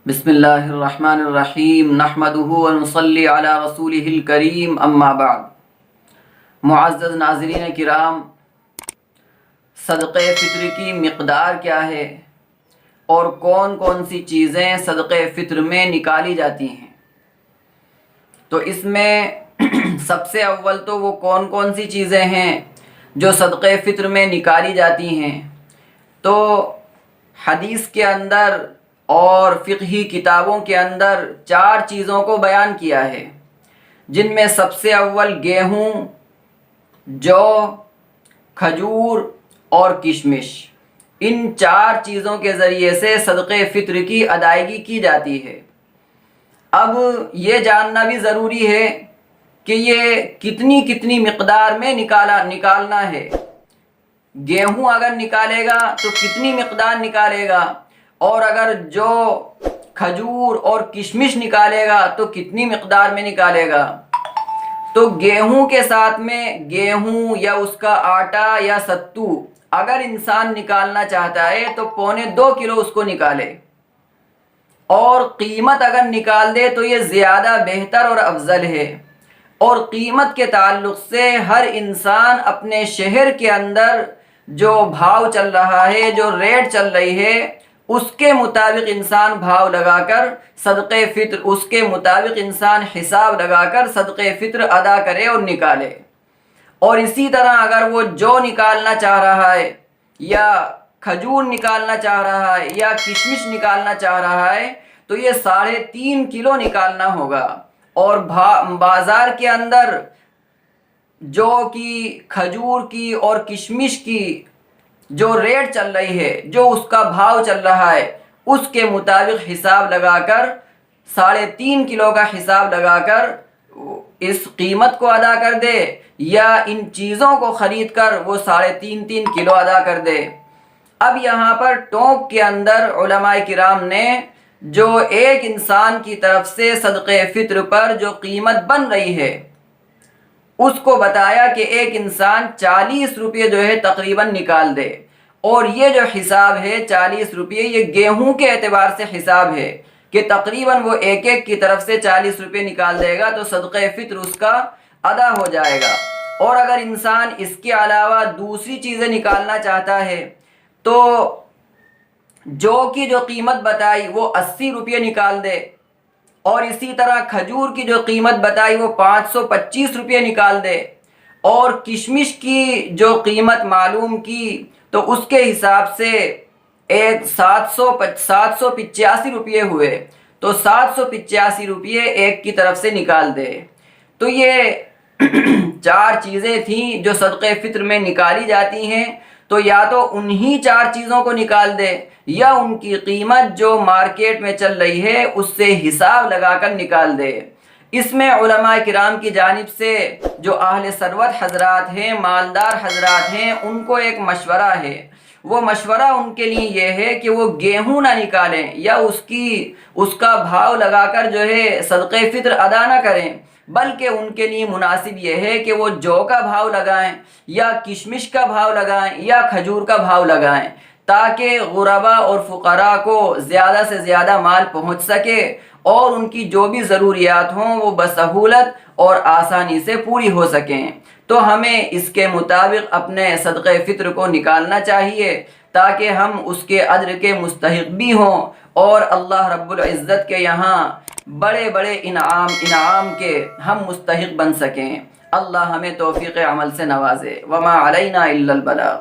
بسم اللہ الرحمن الرحیم نحمدہ ونصلی علی رسولہ الکریم اما بعد۔ معزز ناظرین کرام، صدقہ فطر کی مقدار کیا ہے اور کون کون سی چیزیں صدقہ فطر میں نکالی جاتی ہیں؟ تو اس میں سب سے اول تو وہ کون کون سی چیزیں ہیں جو صدقہ فطر میں نکالی جاتی ہیں، تو حدیث کے اندر اور فقہی کتابوں کے اندر 4 چیزوں کو بیان کیا ہے، جن میں سب سے اول گیہوں، جو، کھجور اور کشمش۔ ان 4 چیزوں کے ذریعے سے صدقہ فطر کی ادائیگی کی جاتی ہے۔ اب یہ جاننا بھی ضروری ہے کہ یہ کتنی مقدار میں نکالنا ہے۔ گیہوں اگر نکالے گا تو کتنی مقدار نکالے گا، اور اگر جو کھجور اور کشمش نکالے گا تو کتنی مقدار میں نکالے گا۔ تو گیہوں کے ساتھ میں گیہوں یا اس کا آٹا یا ستو اگر انسان نکالنا چاہتا ہے تو 1.25 کلو اس کو نکالے، اور قیمت اگر نکال دے تو یہ زیادہ بہتر اور افضل ہے۔ اور قیمت کے تعلق سے ہر انسان اپنے شہر کے اندر جو بھاؤ چل رہا ہے، جو ریٹ چل رہی ہے، اس کے مطابق انسان بھاؤ لگا کر صدقہ فطر، اس کے مطابق انسان حساب لگا کر صدقہ فطر ادا کرے اور نکالے۔ اور اسی طرح اگر وہ جو نکالنا چاہ رہا ہے، یا کھجور نکالنا چاہ رہا ہے، یا کشمش نکالنا چاہ رہا ہے، تو یہ 3.5 کلو نکالنا ہوگا۔ اور بازار کے اندر جو کی، کھجور کی اور کشمش کی جو ریٹ چل رہی ہے، جو اس کا بھاؤ چل رہا ہے، اس کے مطابق حساب لگا کر 3.5 کلو کا حساب لگا کر اس قیمت کو ادا کر دے، یا ان چیزوں کو خرید کر وہ 3.5 کلو ادا کر دے۔ اب یہاں پر ٹوک کے اندر علماء کرام نے جو ایک انسان کی طرف سے صدقہ فطر پر جو قیمت بن رہی ہے، اس کو بتایا کہ ایک انسان 40 روپے جو ہے تقریباً نکال دے۔ اور یہ جو حساب ہے 40 روپے، یہ گیہوں کے اعتبار سے حساب ہے کہ تقریباً وہ ایک کی طرف سے 40 روپے نکال دے گا تو صدقہ فطر اس کا ادا ہو جائے گا۔ اور اگر انسان اس کے علاوہ دوسری چیزیں نکالنا چاہتا ہے تو جو کی جو قیمت بتائی وہ 80 روپے نکال دے، اور اسی طرح کھجور کی جو قیمت بتائی وہ 525 روپے نکال دے، اور کشمش کی جو قیمت معلوم کی تو اس کے حساب سے 785 روپے ہوئے، تو 785 روپے ایک کی طرف سے نکال دے۔ تو یہ 4 چیزیں تھیں جو صدقہ فطر میں نکالی جاتی ہیں، تو یا تو انہی 4 چیزوں کو نکال دے، یا ان کی قیمت جو مارکیٹ میں چل رہی ہے اس سے حساب لگا کر نکال دے۔ اس میں علماء کرام کی جانب سے جو اہل ثروت حضرات ہیں، مالدار حضرات ہیں، ان کو ایک مشورہ ہے۔ وہ مشورہ ان کے لیے یہ ہے کہ وہ گیہوں نہ نکالیں، یا اس کا بھاؤ لگا کر جو ہے صدقہ فطر ادا نہ کریں، بلکہ ان کے لیے مناسب یہ ہے کہ وہ جو کا بھاؤ لگائیں، یا کشمش کا بھاؤ لگائیں، یا کھجور کا بھاؤ لگائیں، تاکہ غربا اور فقراء کو زیادہ سے زیادہ مال پہنچ سکے، اور ان کی جو بھی ضروریات ہوں وہ بسہولت اور آسانی سے پوری ہو سکیں۔ تو ہمیں اس کے مطابق اپنے صدقہ فطر کو نکالنا چاہیے، تاکہ ہم اس کے اجر کے مستحق بھی ہوں، اور اللہ رب العزت کے یہاں بڑے بڑے انعام کے ہم مستحق بن سکیں۔ اللہ ہمیں توفیق عمل سے نوازے۔ وما علینا الا البلاغ۔